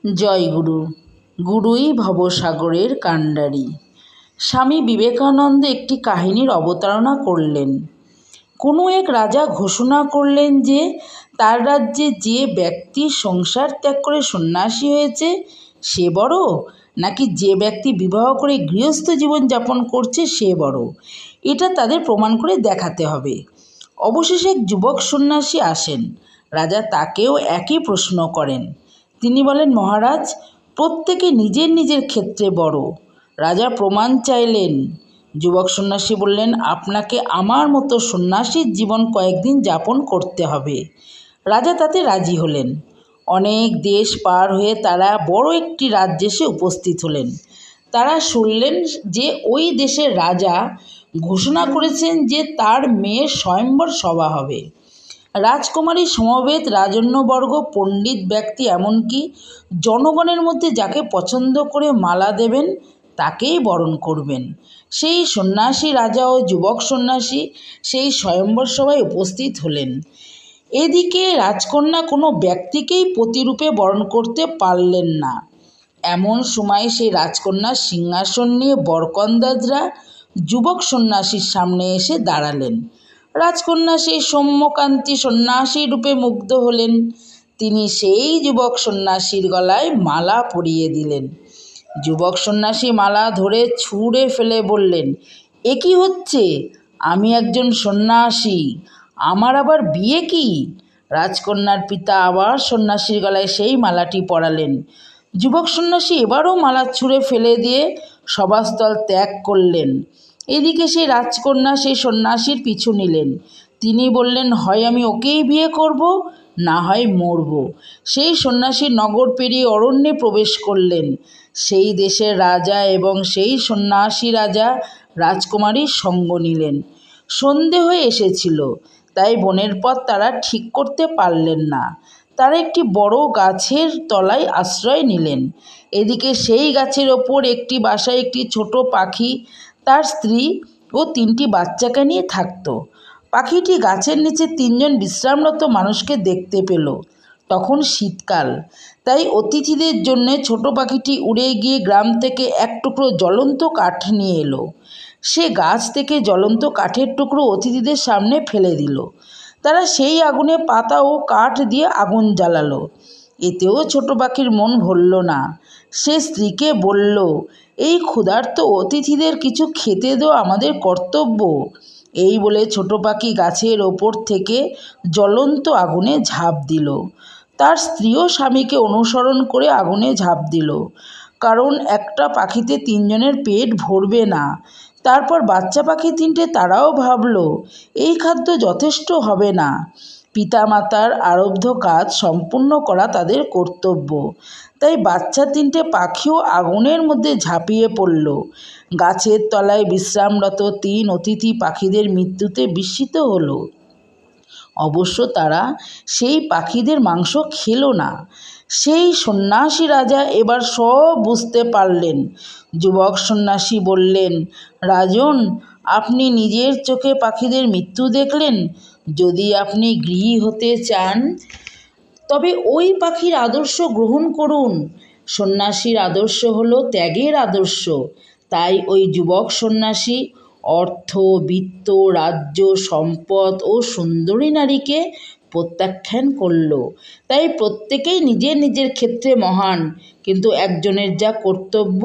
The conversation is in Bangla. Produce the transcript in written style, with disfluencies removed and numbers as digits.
জয়গুরু। গুরুই ভবসাগরের কাণ্ডারি। স্বামী বিবেকানন্দ একটি কাহিনীর অবতারণা করলেন। কোনো এক রাজা ঘোষণা করলেন যে তার রাজ্যে যে ব্যক্তি সংসার ত্যাগ করে সন্ন্যাসী হয়েছে সে বড়, নাকি যে ব্যক্তি বিবাহ করে গৃহস্থ জীবন যাপন করছে সে বড়, এটা তাদের প্রমাণ করে দেখাতে হবে। অবশেষে এক যুবক সন্ন্যাসী আসেন। রাজা তাকেও একই প্রশ্ন করেন। তিনি বলেন, মহারাজ, প্রত্যেকে নিজের নিজের ক্ষেত্রে বড়। রাজা প্রমাণ চাইলেন। যুবক সন্ন্যাসী বললেন, আপনাকে আমার মতো সন্ন্যাসীর জীবন কয়েকদিন যাপন করতে হবে। রাজা তাতে রাজি হলেন। অনেক দেশ পার হয়ে তারা বড় একটি রাজ্যে এসে উপস্থিত হলেন। তারা শুনলেন যে ওই দেশের রাজা ঘোষণা করেছেন যে তার মেয়ের স্বয়ম্বর সভা হবে। রাজকুমারী সমবেত রাজন্যবর্গ, পণ্ডিত ব্যক্তি, এমনকি জনগণের মধ্যে যাকে পছন্দ করে মালা দেবেন তাকেই বরণ করবেন। সেই সন্ন্যাসী রাজা ও যুবক সন্ন্যাসী সেই স্বয়ম্বর সভায় উপস্থিত হলেন। এদিকে রাজকন্যা কোনো ব্যক্তিকেই প্রতিরূপে বরণ করতে পারলেন না। এমন সময় সেই রাজকন্যার সিংহাসন নিয়ে বরকন্দাজরা যুবক সন্ন্যাসীর সামনে এসে দাঁড়ালেন। রাজকন্যা সেই সৌম্যকান্তি সন্ন্যাসী রূপে মুগ্ধ হলেন। তিনি সেই যুবক সন্ন্যাসীর গলায় মালা পরিয়ে দিলেন। যুবক সন্ন্যাসী মালা ধরে ছুঁড়ে ফেলে বললেন, এ কি হচ্ছে? আমি একজন সন্ন্যাসী, আমার আবার বিয়ে কি? রাজকন্যার পিতা আবার সন্ন্যাসীর গলায় সেই মালাটি পরালেন। যুবক সন্ন্যাসী এবারও মালা ছুঁড়ে ফেলে দিয়ে সভাস্থল ত্যাগ করলেন। এদিকে সেই রাজকন্যা সেই সন্ন্যাসীর পিছু নিলেন। তিনি বললেন, হয় আমি ওকেই বিয়ে করব, না হয় মরব। সেই সন্ন্যাসী নগর পেরিয়ে অরণ্যে প্রবেশ করলেন। সেই দেশের রাজা এবং সেই সন্ন্যাসী রাজা রাজকুমারীর সঙ্গ নিলেন। সন্ধে হয়ে এসেছিল, তাই বনের পথ তারা ঠিক করতে পারলেন না। তারা একটি বড় গাছের তলায় আশ্রয় নিলেন। এদিকে সেই গাছের ওপর একটি বাসায় একটি ছোট পাখি তার স্ত্রী ও 3টি বাচ্চাকে নিয়ে থাকত। পাখিটি গাছের নিচে 3জন বিশ্রামরত মানুষকে দেখতে পেল। তখন শীতকাল, তাই অতিথিদের জন্য ছোট পাখিটি উড়ে গিয়ে গ্রাম থেকে এক টুকরো জ্বলন্ত কাঠ নিয়ে এলো। সে গাছ থেকে জ্বলন্ত কাঠের টুকরো অতিথিদের সামনে ফেলে দিল। তারা সেই আগুনে পাতা ও কাঠ দিয়ে আগুন জ্বালালো। এতেও ছোট পাখির মন ভরল না। সে স্ত্রীকে বলল, এই ক্ষুধার্ত অতিথিদের কিছু খেতে দেওয়া আমাদের কর্তব্য। এই বলে ছোট পাখি গাছের ওপর থেকে জ্বলন্ত আগুনে ঝাঁপ দিল। তার স্ত্রীও স্বামীকে অনুসরণ করে আগুনে ঝাঁপ দিল, কারণ একটা পাখিতে 3জনের পেট ভরবে না। তারপর বাচ্চা পাখি 3টে, তারাও ভাবল এই খাদ্য যথেষ্ট হবে না। পিতামাতার আরব্ধ কাজ সম্পূর্ণ করা তাদের কর্তব্য। তাই বাচ্চা 3টে পাখিও আগুনের মধ্যে ঝাঁপিয়ে পড়ল। গাছের তলায় বিশ্রামরত 3 অতিথি পাখিদের মৃত্যুতে বিস্মিত হলো। অবশ্য তারা সেই পাখিদের মাংস খেলো না। সেই সন্ন্যাসী রাজা এবার সব বুঝতে পারলেন। যুবক সন্ন্যাসী বললেন, রাজন, আপনি নিজের চোখে পাখিদের মৃত্যু দেখলেন। যদি আপনি গৃহী হতে চান তবে ওই পাখির আদর্শ গ্রহণ করুন। সন্ন্যাসীর আদর্শ হলো ত্যাগের আদর্শ। তাই ওই যুবক সন্ন্যাসী অর্থ, বিত্ত, রাজ্য, সম্পদ ও সুন্দরী নারীকে প্রত্যাখ্যান করল। তাই প্রত্যেকেই নিজের নিজের ক্ষেত্রে মহান, কিন্তু একজনের যা কর্তব্য